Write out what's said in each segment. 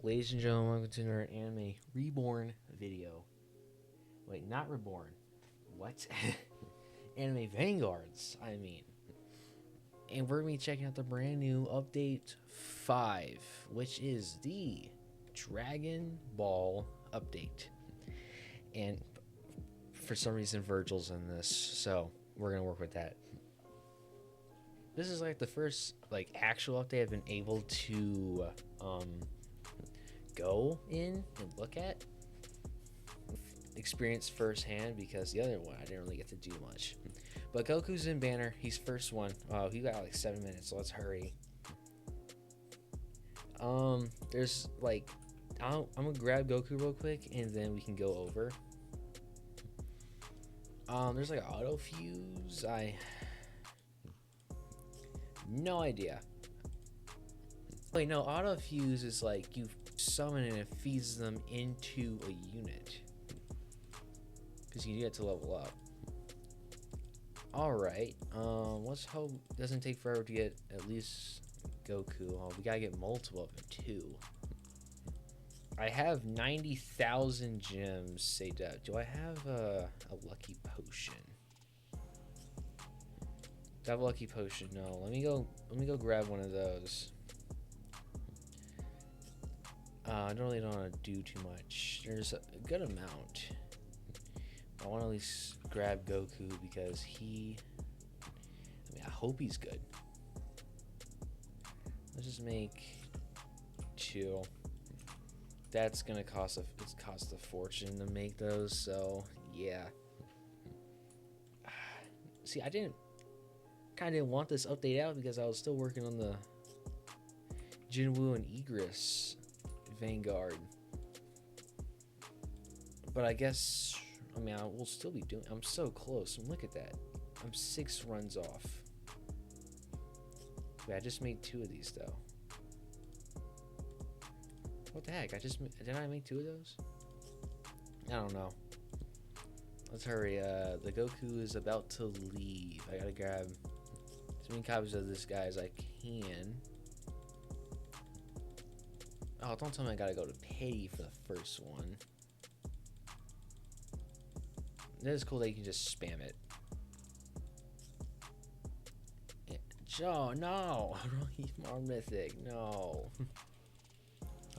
Ladies and gentlemen, welcome to our anime reborn video. Wait, not reborn. What? Anime Vanguards, I mean. And we're going to be checking out the brand new update 5, which is the Dragon Ball update. And for some reason, Virgil's in this, so we're going to work with that. This is like the first actual update I've been able to go in and look at, experience firsthand, because the other one I didn't really get to do much. But Goku's in banner. He's first one. He got like 7 minutes, so let's hurry. There's I'm gonna grab Goku real quick and then we can go over. There's like an auto fuse. No idea. Wait, no, auto fuse is like you summon and it feeds them into a unit, because you get to level up. Alright, let's hope it doesn't take forever to get at least Goku. Oh, we gotta get multiple of them too. I have 90,000 gems saved up. Do I have a lucky potion? Do I have a lucky potion? No. Let me go grab one of those. I don't really want to do too much. There's a good amount. I want to at least grab Goku because I hope he's good. Let's just make 2. That's gonna cost a fortune to make those, so yeah. See, I kind of didn't want this update out because I was still working on the Jinwoo and Egress Vanguard, but I guess I will still be doing. I'm so close. And look at that. I'm 6 runs off. Wait, I just made 2 of these though. What the heck? Did I make 2 of those? I don't know. Let's hurry. The Goku is about to leave. I gotta grab as many copies of this guy as I can. Oh, don't tell me I gotta go to pay for the first one. It is cool that you can just spam it. Joe, no! He's more mythic, no.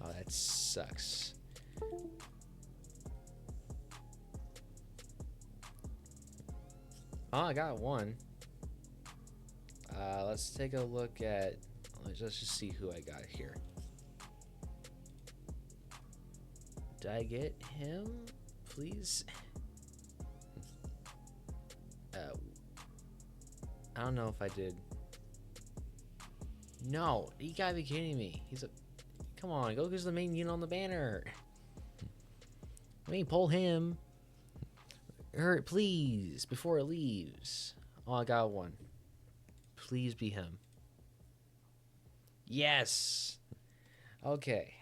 Oh, that sucks. Oh, I got one. Let's take a look at. Let's just see who I got here. Did I get him? Please? I don't know if I did. No, you gotta be kidding me. Come on, Goku's the main unit on the banner. Let me pull him. Hurry, please, before it leaves. Oh, I got one. Please be him. Yes! Okay.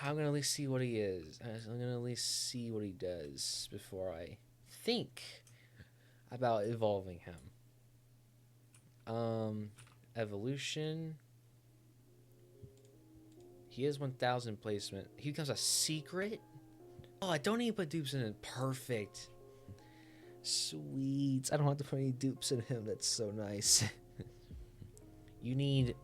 I'm gonna at least see what he is. I'm gonna at least see what he does before I think about evolving him. Evolution. He is 1,000 placement. He becomes a secret. Oh, I don't need to put dupes in it. Perfect. Sweet. I don't have to put any dupes in him. That's so nice. You need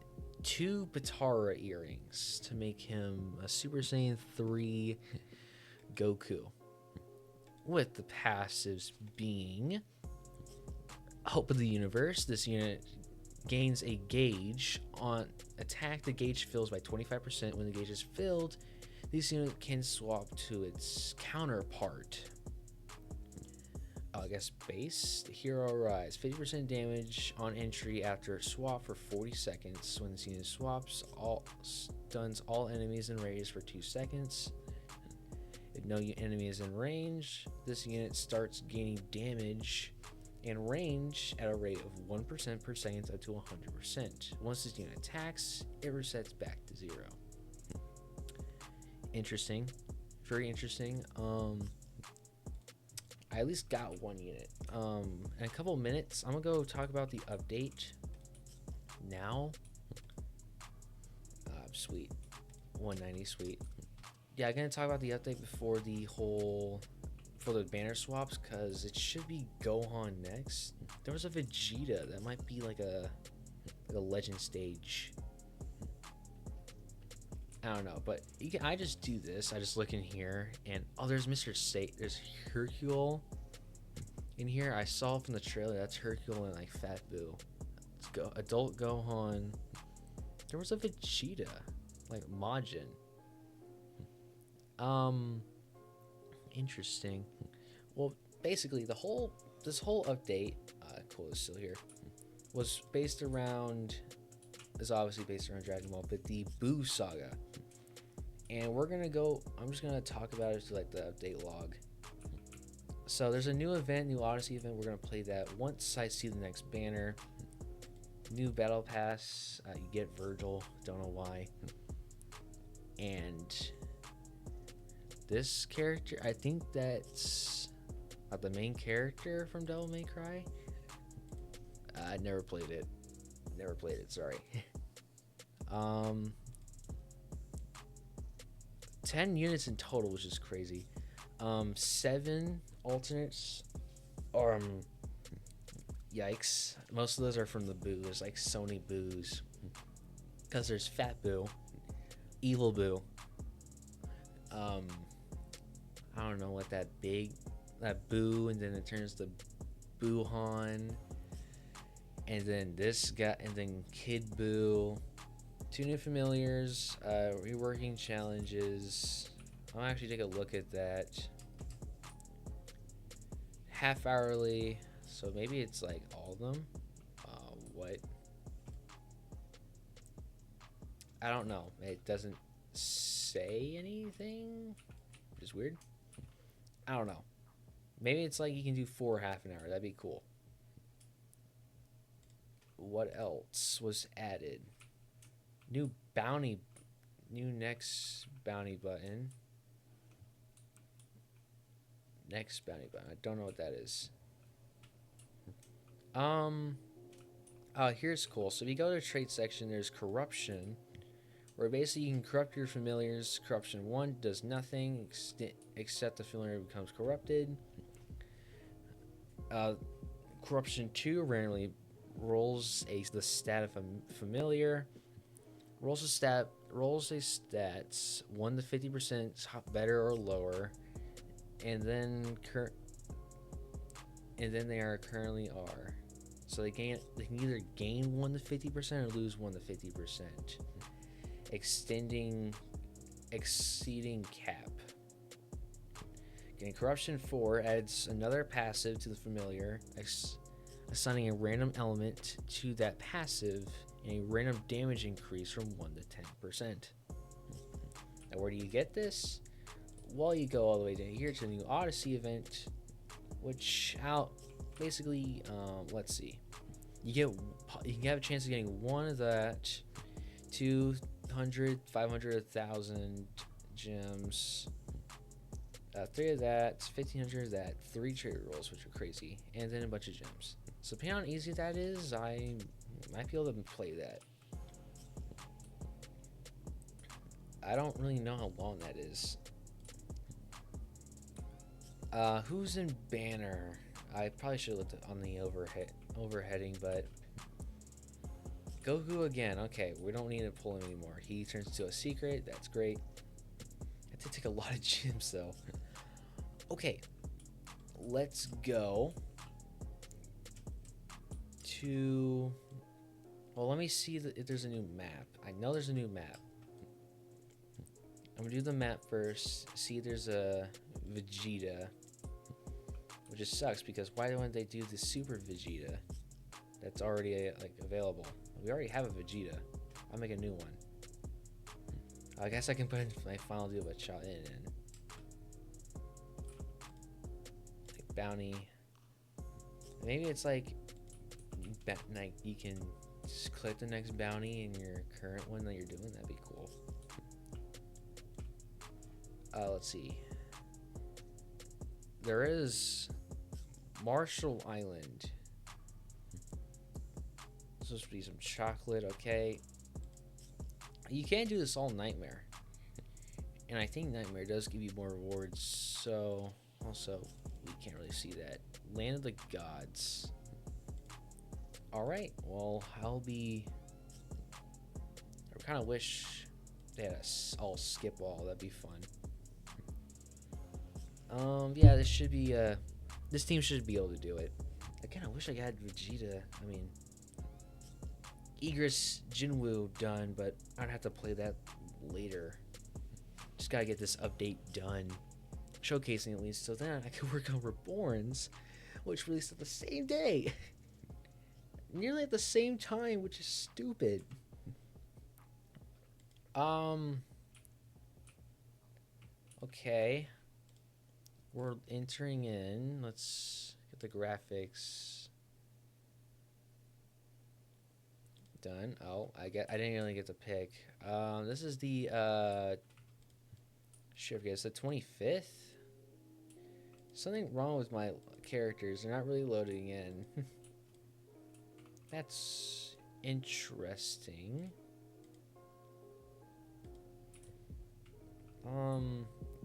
2 Patara earrings to make him a Super Saiyan 3 Goku. With the passives being Hope of the Universe. This unit gains a gauge on attack. The gauge fills by 25%. When the gauge is filled, this unit can swap to its counterpart. I guess base. The hero rise. 50% damage on entry after swap for 40 seconds. When this unit swaps, stuns all enemies in radius for 2 seconds. If no enemy is in range, this unit starts gaining damage and range at a rate of 1% per second up to 100%. Once this unit attacks, it resets back to 0. Interesting. Very interesting. I at least got 1 unit. In a couple minutes, I'm gonna go talk about the update now. Sweet. 190, sweet. Yeah, I'm gonna talk about the update before the banner swaps, because it should be Gohan next. There was a Vegeta that might be like a legend stage. I don't know, but I just do this. I just look in here, and oh, there's there's Hercule in here. I saw from the trailer that's Hercule and like Fat Boo. Let's go, adult Gohan. There was a Vegeta, like Majin. Interesting. Well, basically this whole update, cool is still here, was based around, is obviously based around Dragon Ball, but the Boo Saga. And I'm just gonna talk about it to like the update log. So there's a new Odyssey event. We're gonna play that once I see the next banner. New battle pass. You get Virgil. Don't know why. And this character, I think that's the main character from Devil May Cry. I never played it. Sorry. 10 units in total, which is crazy. 7 alternates. Yikes. Most of those are from the Boo. There's like Sony Boos. Because there's Fat Boo, Evil Boo. I don't know what that Boo, and then it turns to Boo-Han. And then this guy, and then Kid Boo. 2 new familiars, reworking challenges. I'll actually take a look at that. Half hourly, so maybe it's like all of them. What? I don't know. It doesn't say anything, which is weird. I don't know. Maybe it's like you can do 4 half an hour. That'd be cool. What else was added? New next bounty button. Next bounty button. I don't know what that is. Here's cool. So if you go to the trait section, there's corruption, where basically you can corrupt your familiars. Corruption 1 does nothing except the familiar becomes corrupted. Corruption 2 randomly rolls the stat of a familiar. Rolls a stats 1 to 50% better or lower, and then they are currently are. So they can either gain 1 to 50% or lose 1 to 50%. Exceeding cap. Getting corruption 4 adds another passive to the familiar, assigning a random element to that passive and a random damage increase from 1 to 10%. Now where do you get this? Well, you go all the way down here to the new Odyssey event, which basically, let's see, you can have a chance of getting 1 of that, 200, 500, 1,000 gems, 3 of that, 1,500 of that, 3 trade rolls, which are crazy, and then a bunch of gems. So depending on how easy that is, I might be able to play that. I don't really know how long that is. Who's in banner? I probably should have looked on the overheading, but Goku again. Okay, we don't need to pull him anymore. He turns into a secret. That's great. That did take a lot of gems though. Okay, let's go to. Well, let me see if there's a new map. I know there's a new map. I'm gonna do the map first. See if there's a Vegeta, which just sucks because why don't they do the Super Vegeta that's already available? We already have a Vegeta. I'll make a new one. I guess I can put my final deal with Cha in and like bounty. Maybe it's like you can just click the next bounty in your current one that you're doing. That'd be cool. Let's see. There is Marshall Island. This supposed to be some chocolate, okay. You can't do this all nightmare. And I think Nightmare does give you more rewards, so also we can't really see that. Land of the Gods. Alright, well, I kind of wish they had us all skip all. That'd be fun. Yeah, this team should be able to do it. I kind of wish I had Vegeta. I mean, Egress Jinwoo done, but I'd have to play that later. Just gotta get this update done, showcasing at least, so then I can work on Reborns, which released at the same day, nearly at the same time, which is stupid. Okay, we're entering in. Let's get the graphics done. Oh, I didn't really get to pick. This is the shit, it's the 25th. Something wrong with my characters. They're not really loading in. That's interesting.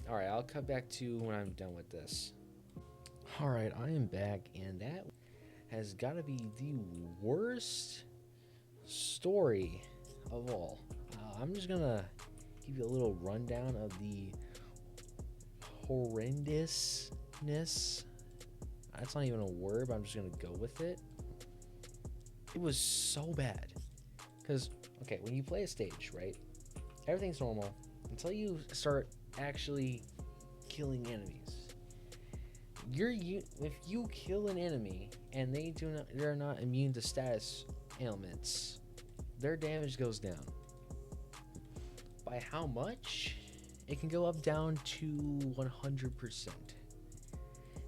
Alright, I'll cut back to when I'm done with this. Alright, I am back, and that has got to be the worst story of all. I'm just gonna give you a little rundown of the horrendousness. That's not even a word, but I'm just gonna go with it. It was so bad. Because, okay, when you play a stage, right? Everything's normal until you start actually killing enemies. If you kill an enemy and they're not immune to status ailments, their damage goes down. By how much? It can go up down to 100%,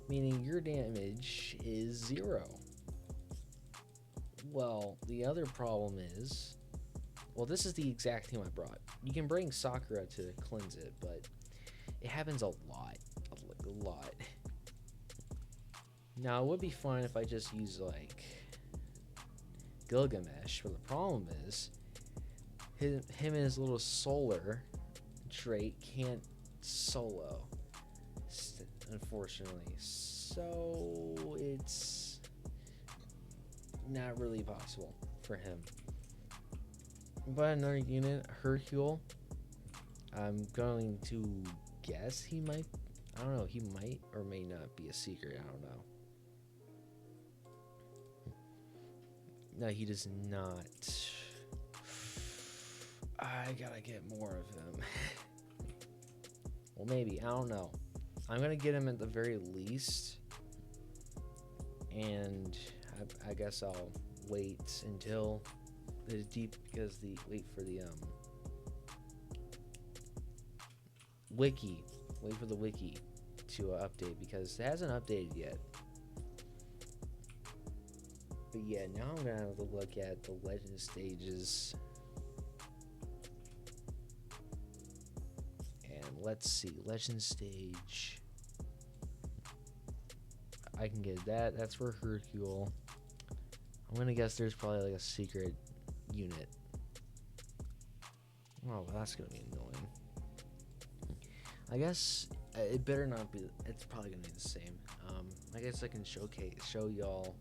meaning your damage is 0. Well, the other problem is, well, this is the exact thing I brought. You can bring Sakura to cleanse it, but it happens a lot, like a lot. Now, it would be fine if I just use like Gilgamesh, but the problem is him and his little solar trait can't solo, unfortunately, so it's not really possible for him. But another unit, Hercule, I'm going to guess he might, I don't know, he might or may not be a secret, I don't know. No, he does not. I gotta get more of him. Well, maybe, I don't know. I'm gonna get him at the very least, and I guess I'll wait until the wait for the wiki. Wait for the wiki to update, because it hasn't updated yet. But yeah, now I'm gonna have to look at the legend stages. And let's see, legend stage. I can get that. That's for Hercule. I'm gonna guess there's probably like a secret unit. Oh, well, that's gonna be annoying. I guess it better not be. It's probably gonna be the same. I guess I can show y'all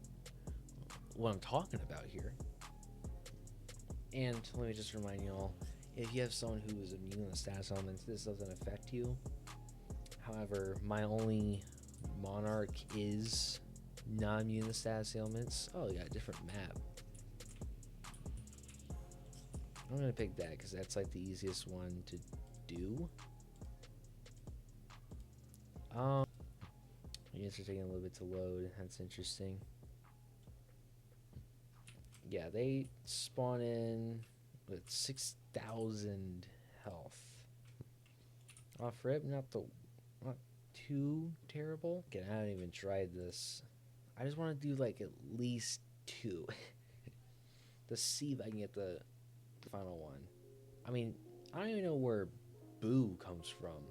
what I'm talking about here. And let me just remind y'all, if you have someone who is immune to status elements, this doesn't affect you. However, my only monarch is not immune to status ailments. Oh, yeah, different map. I'm gonna pick that because that's like the easiest one to do. Units are taking a little bit to load. That's interesting. Yeah, they spawn in with 6,000 health. Off rip, not too terrible. Okay, I haven't even tried this. I just want to do like at least 2 to see if I can get the final one. I mean, I don't even know where Boo comes from.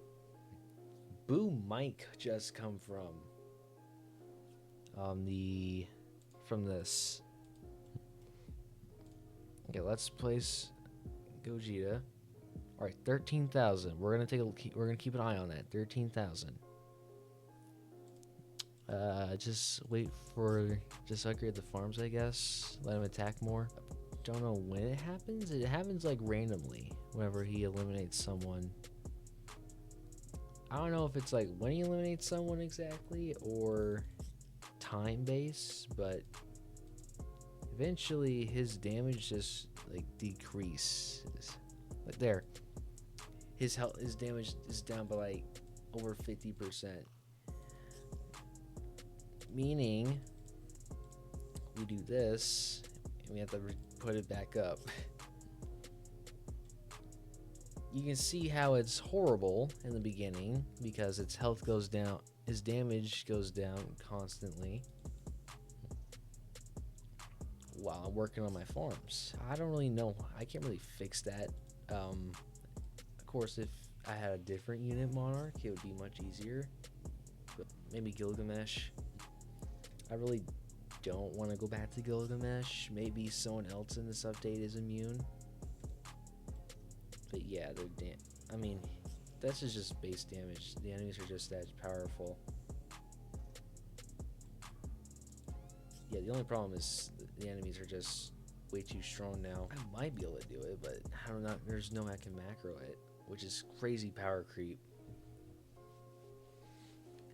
Boo might just come from from this. Okay, let's place Gogeta. All right, 13,000. We're gonna we're gonna keep an eye on that. 13,000. Just wait for upgrade the farms, I guess. Let him attack more. Don't know when it happens. It happens like randomly whenever he eliminates someone. I don't know if it's like when he eliminates someone exactly or time based, but eventually his damage just like decreases. Like there, his damage is down by like over 50%. Meaning we do this and we have to put it back up. You can see how it's horrible in the beginning because its health goes down, his damage goes down constantly while I'm working on my farms. I don't really know. I can't really fix that. Of course, if I had a different unit monarch, it would be much easier. But maybe Gilgamesh. I really don't want to go back to Gilgamesh. Maybe someone else in this update is immune. But yeah, I mean, that's just base damage. The enemies are just that powerful. Yeah, the only problem is the enemies are just way too strong now. I might be able to do it, but I don't know. There's no way I can macro it, which is crazy power creep.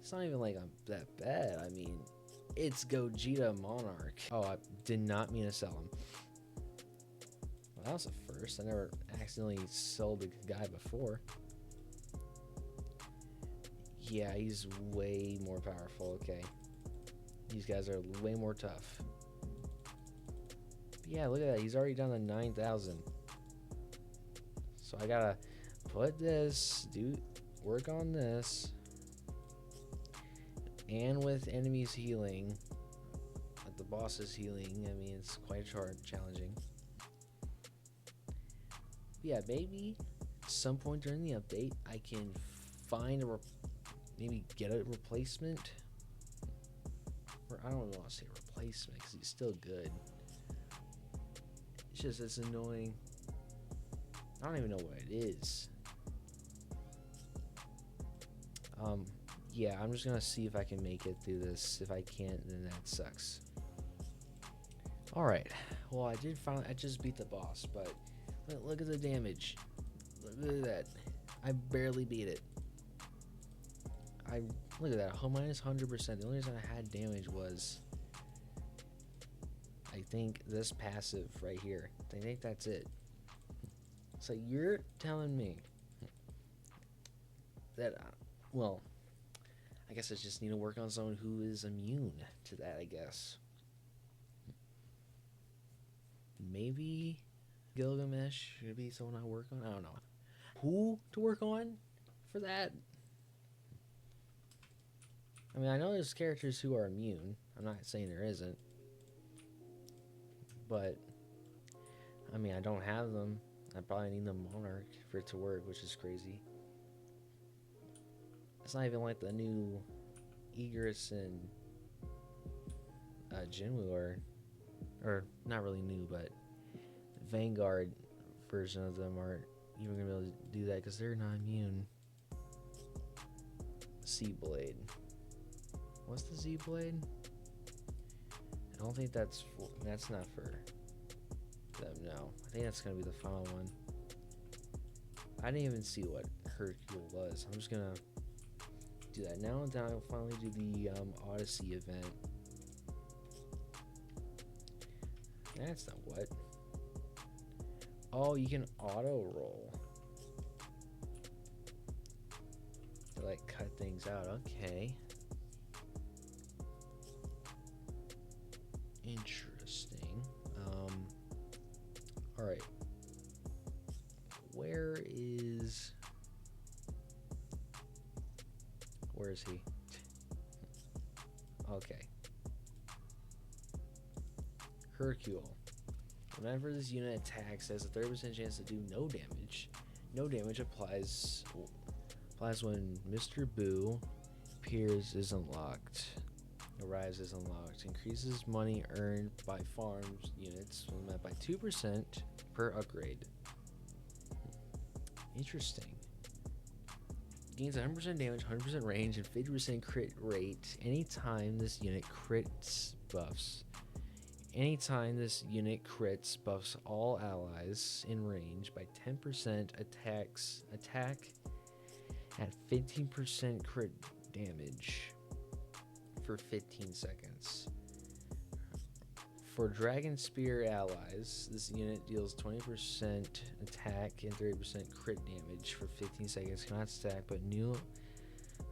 It's not even like I'm that bad. I mean, it's Gogeta Monarch. Oh, I did not mean to sell him. Well, that was a first. I never accidentally sold a guy before. Yeah, he's way more powerful. Okay. These guys are way more tough. But yeah, look at that. He's already down to 9,000. So I gotta put this, work on this. And with enemies healing, like the boss's healing, I mean, it's quite challenging. But yeah, maybe at some point during the update, I can find maybe get a replacement. Or I don't want to say replacement because he's still good. It's just, it's annoying. I don't even know what it is. Yeah, I'm just gonna see if I can make it through this. If I can't, then that sucks. Alright, well, I just beat the boss, but look at the damage. Look at that. I barely beat it. Look at that, minus 100%. The only reason I had damage was, I think, this passive right here. I think that's it. So you're telling me that, well, I guess I just need to work on someone who is immune to that, I guess. Maybe Gilgamesh should be someone I work on. I don't know. Who to work on for that? I mean, I know there's characters who are immune. I'm not saying there isn't. But, I mean, I don't have them. I probably need the Monarch for it to work, which is crazy. It's not even like the new Egress and Jinwoo or not really new, but Vanguard version of them aren't even gonna be able to do that because they're not immune. Seablade. What's the Z-Blade? I don't think that's not for them. No, I think that's gonna be the final one. I didn't even see what Hercule was. I'm just gonna do that now, and then I'll finally do the Odyssey event. That's not what. Oh, you can auto roll to like cut things out. Okay. Interesting. All right. Where is he? Okay. Hercule. Whenever this unit attacks, has a 30% chance to do no damage. No damage applies when Mr. Boo appears is unlocked. Arrives is unlocked. Increases money earned by farms units by 2% per upgrade. Interesting. Gains 100% damage, 100% range, and 50% crit rate anytime this unit crits buffs. Anytime this unit crits buffs all allies in range by 10% attack at 15% crit damage for 15 seconds. For Dragon Spear allies, this unit deals 20% attack and 30% crit damage for 15 seconds. Cannot stack, but new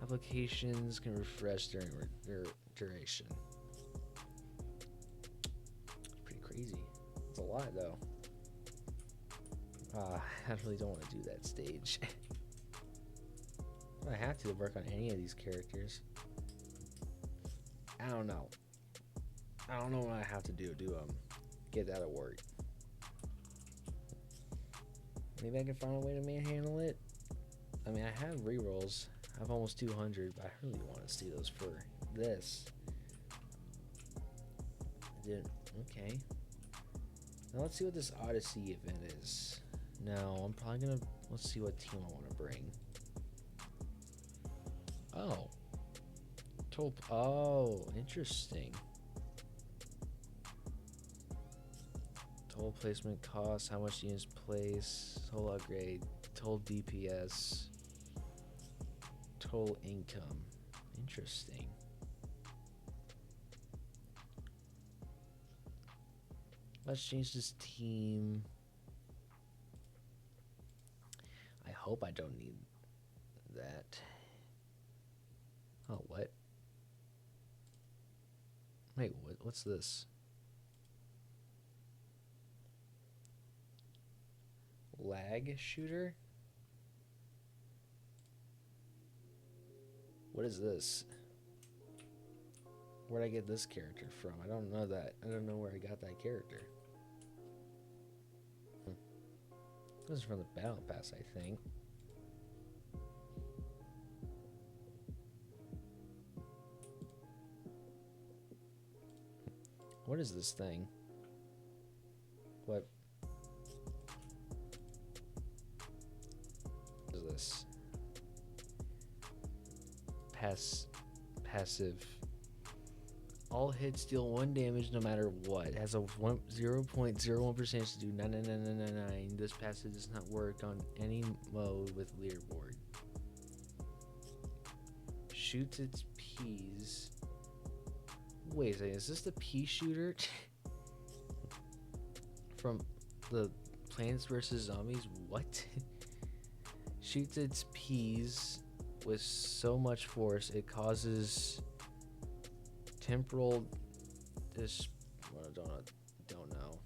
applications can refresh during their duration. Pretty crazy. It's a lot, though. I really don't want to do that stage. I have to work on any of these characters. I don't know. I don't know what I have to do to get that to work. Maybe I can find a way to manhandle it. I mean, I have rerolls. I have almost 200, but I really want to see those for this. I didn't. Okay. Now let's see what this Odyssey event is. Now I'm probably gonna. Let's see what team I want to bring. Oh. Oh, interesting. Total placement cost, how much units place, total upgrade, total DPS, total income. Interesting. Let's change this team. I hope I don't need that. Oh, what? Wait, what's this? Lag shooter? What is this? Where'd I get this character from? I don't know that. I don't know where I got that character. This is from the Battle Pass, I think. What is this thing? What is this? Passive. All hits deal 1 damage no matter what. It has a 0.01% chance to do 99999. This passive does not work on any mode with leaderboard. Shoots its peas. Wait a second, is this the pea shooter? From the Plants vs. Zombies? What? Shoots its peas with so much force it causes temporal well, I don't know.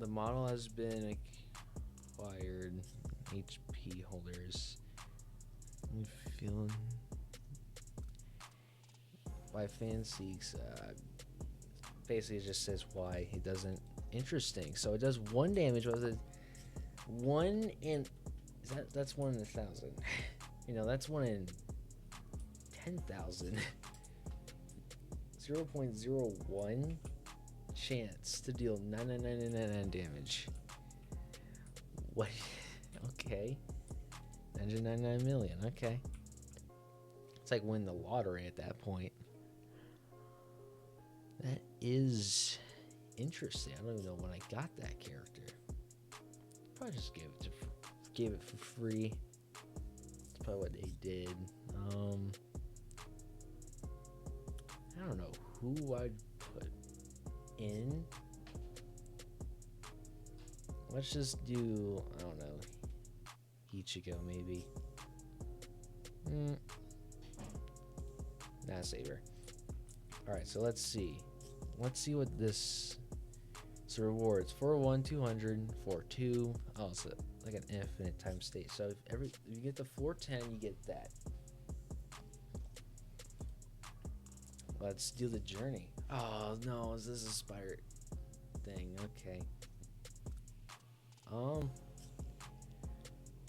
The model has been acquired. HP holders. I'm feeling why fan seeks. Basically, it just says why it doesn't. Interesting. So it does 1 damage. Was it 1 in? That's 1 in 1,000. You know, that's 1 in 10,000. 0.01 chance to deal 99999 damage. What? Okay. 999 million. Okay. It's like winning the lottery at that point. That is interesting. I don't even know when I got that character. Probably just gave it for free. That's probably what they did. I don't know who I'd put in. Let's just do, I don't know, Ichigo maybe. Nah, Saber. Alright, so let's see. Let's see what this. So rewards 401, 200, 42. Oh, so like an infinite time state. So if you get the 410, you get that. Let's do the journey. Oh no, is this a spider thing? Okay.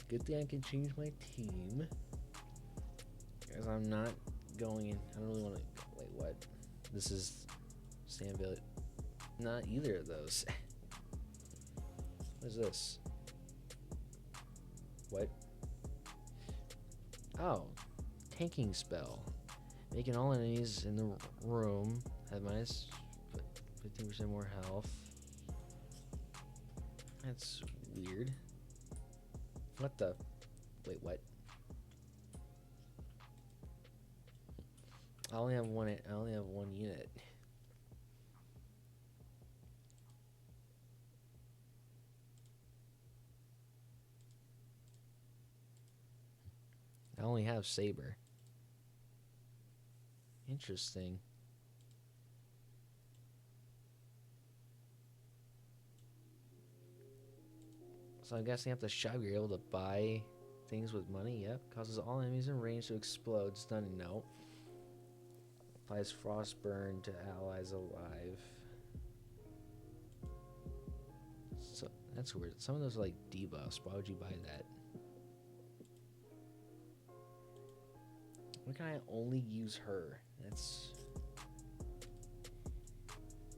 Good thing I can change my team. Because I'm not going in. I don't really want to. Wait, what? This is Sandville. Not either of those. What is this? What? Oh, tanking spell. Making all enemies in the room have minus 15% more health. That's weird. What the? Wait, what? I only have one unit. I only have Saber. Interesting. So I guess you have to shove. You're able to buy things with money. Yep. Causes all enemies in range to explode. Stunning. No. Applies frostburn to allies alive. So that's weird. Some of those are like debuffs. Why would you buy that? Why can I only use her? That's...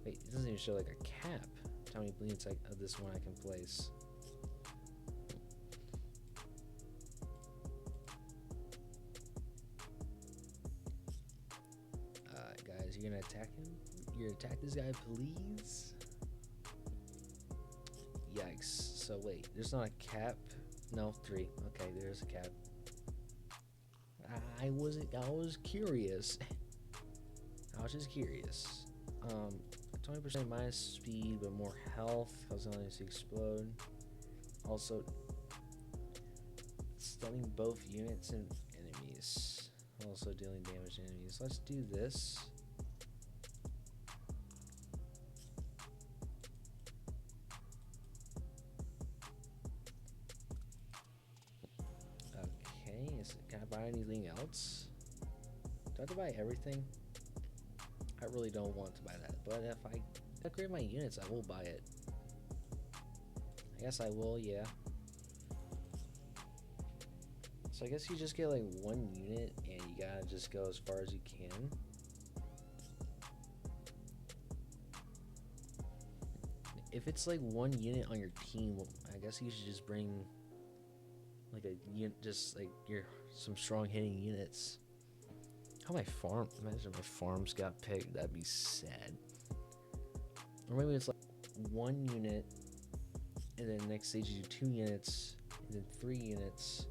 Wait, it doesn't even show like a cap. How many bleeds of this one I can place? Guys, you're gonna attack him? You're gonna attack this guy, please? Yikes. So wait, there's not a cap? No, 3. Okay, there's a cap. I was curious. I was just curious. 20% minus speed, but more health, causing enemies to explode. Also, stunning both units and enemies. Also dealing damage to enemies. Let's do this. Okay, can I buy anything else? Do I have to buy everything? I really don't want to buy that, but if I upgrade my units, I will buy it. I guess I will, yeah. So I guess you just get like 1 unit and you gotta just go as far as you can. If it's like 1 unit on your team, I guess you should just bring like a unit, just like some strong hitting units. How my farm, imagine my farms got picked, that'd be sad. Or maybe it's like 1 unit, and then next stage you do 2 units, and then 3 units.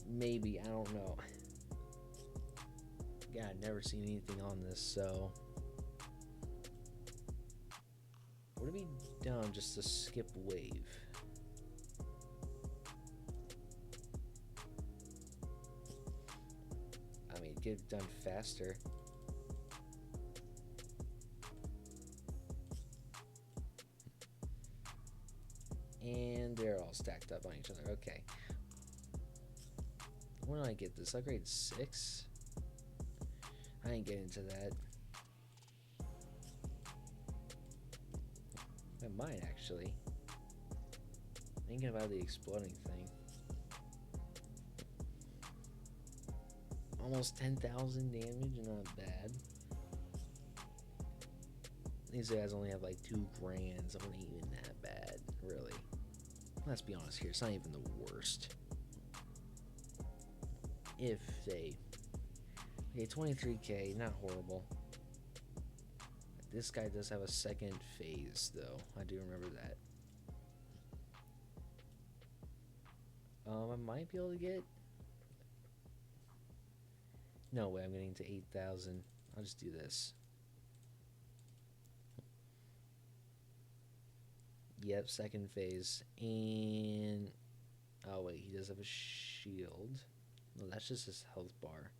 Maybe, I don't know. Yeah, I've never seen anything on this, so. Would it be dumb just to skip wave? Get it done faster. And they're all stacked up on each other. Okay. When do I get this? Upgrade 6? I ain't getting into that. I might actually. Thinking about the exploding thing. Almost 10,000 damage, not bad. These guys only have like 2 grands. I'm not even that bad, really. Let's be honest here, it's not even the worst. If they... Okay, 23k, not horrible. This guy does have a second phase, though. I do remember that. I might be able to get... No way, I'm getting to 8,000. I'll just do this. Yep, second phase. And... Oh, wait, he does have a shield. No, that's just his health bar.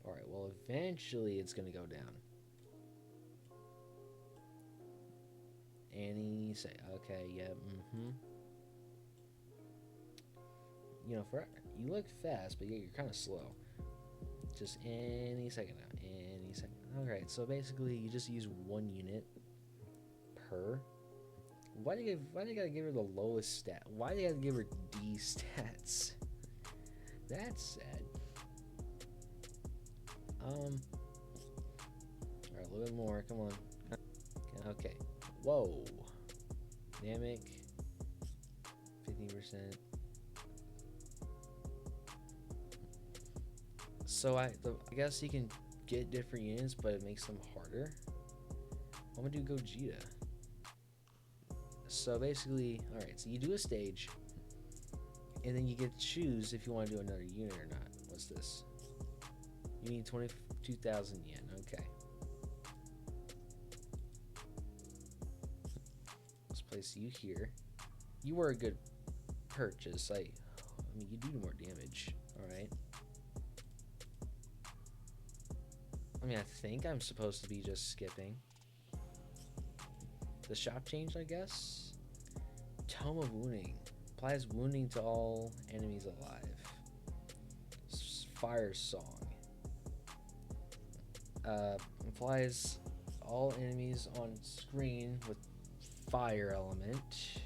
Alright, well, eventually it's going to go down. Any say... Okay, yeah, You know, you look fast, but you're kind of slow. Just any second now, any second. Alright, so basically you just use 1 unit per. Why do you gotta give her the lowest stat? Why do you gotta give her D stats? That's sad. Alright, a little bit more. Come on. Okay. Whoa. Dynamic. 15%. So I guess you can get different units, but it makes them harder. I'm gonna do Gogeta. So basically, alright, so you do a stage, and then you get to choose if you want to do another unit or not. What's this? You need 22,000 yen, okay. Let's place you here. You were a good purchase. I mean, you do more damage, alright. I mean, I think I'm supposed to be just skipping. The shop changed, I guess. Tome of Wounding. Applies wounding to all enemies alive. Fire Song. Applies all enemies on screen with fire element.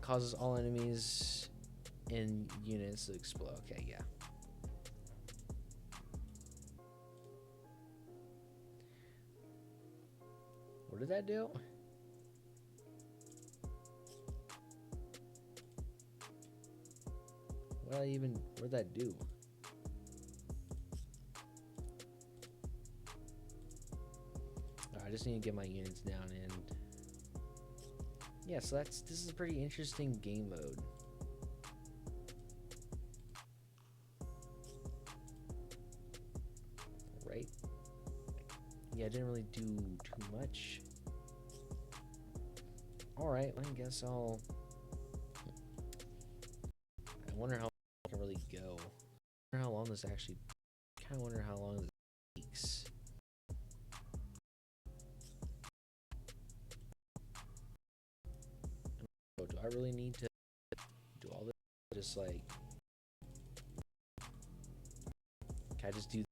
Causes all enemies in units to explode. Okay, yeah. What did that do? What did that do? I just need to get my units down, and yeah, so this is a pretty interesting game mode. Right? Yeah, I didn't really do too much. Alright, I guess I wonder how I can really go. I wonder how long this actually. I kind of wonder how long this takes. Oh, do I really need to do all this? Just like, can I just do?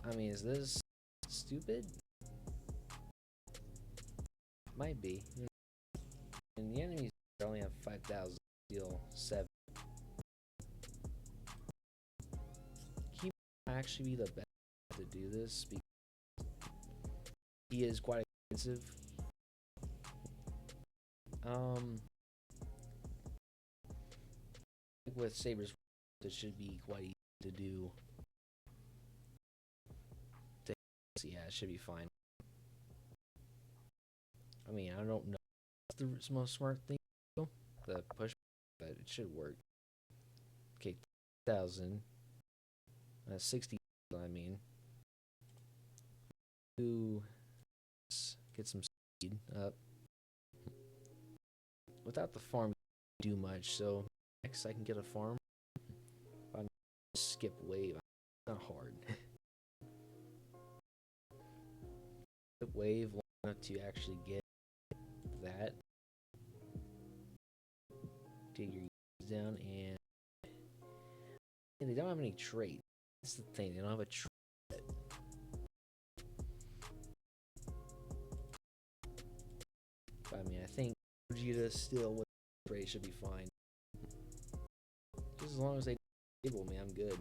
I mean, is this stupid? Might be. And the enemies only have 5,000. Deal 7. He might actually be the best to do this because he is quite expensive. With Saber's, it should be quite easy to do. Yeah, it should be fine. I mean, I don't know the most smart thing to do, the push, but it should work. Okay, 1,000. 60, I mean. To get some speed up. Without the farm, do much, so next I can get a farm. I'm skip wave. Not hard. Skip wave long enough to actually get that. Take your down, and they don't have any trait. That's the thing, they don't have a trait. I mean, I think Vegeta still with trait should be fine. Just as long as they enable me, I'm good.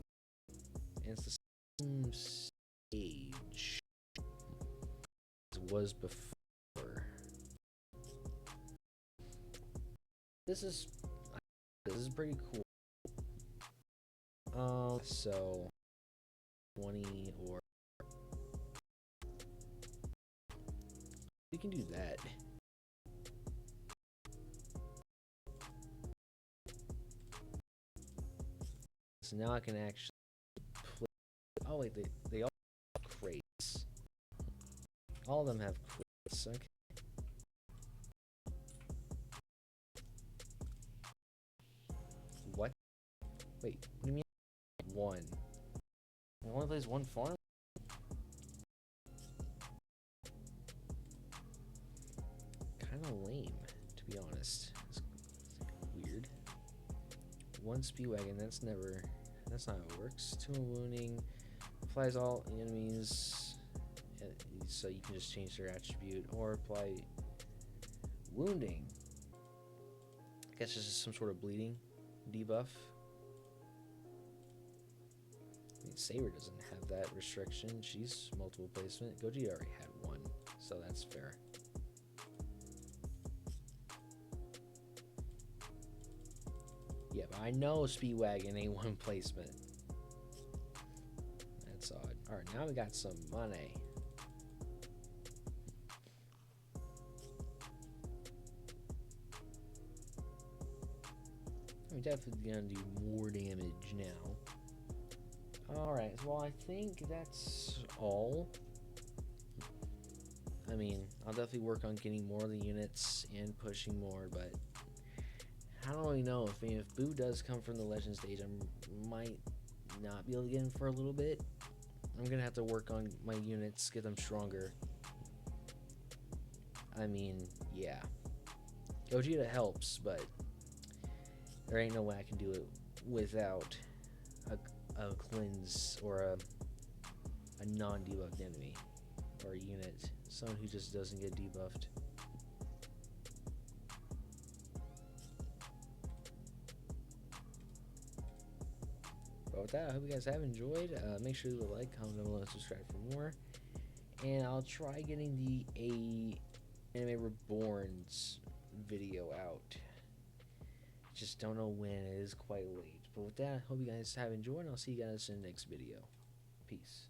And it's the same stage as it was before. This is pretty cool. So 20 or we can do that. So now I can actually play. Oh wait, they all have crates. All of them have crates. Okay. What? Wait, what do you mean one? It only plays one farm? Kinda lame, to be honest. It's weird. One Speedwagon, that's not how it works. 2 wounding, applies all enemies, so you can just change their attribute, or apply wounding. I guess it's just some sort of bleeding debuff. I mean, Saber doesn't have that restriction. She's multiple placement. Gogeta already had one, so that's fair. but I know Speedwagon ain't one placement. That's odd. Alright, now we got some money. I'm definitely gonna do more damage now. Alright, well, I think that's all. I mean, I'll definitely work on getting more of the units and pushing more, but I don't really know. If Boo does come from the Legend stage, I might not be able to get him for a little bit. I'm gonna have to work on my units, get them stronger. I mean, yeah. Gogeta helps, but there ain't no way I can do it without a cleanse or a non-debuffed enemy or a unit. Someone who just doesn't get debuffed. But with that, I hope you guys have enjoyed. Make sure to like, comment down below, and subscribe for more. And I'll try getting the Anime Reborn's video out. Just don't know when. It is quite late. But with that, I hope you guys have enjoyed, and I'll see you guys in the next video. Peace.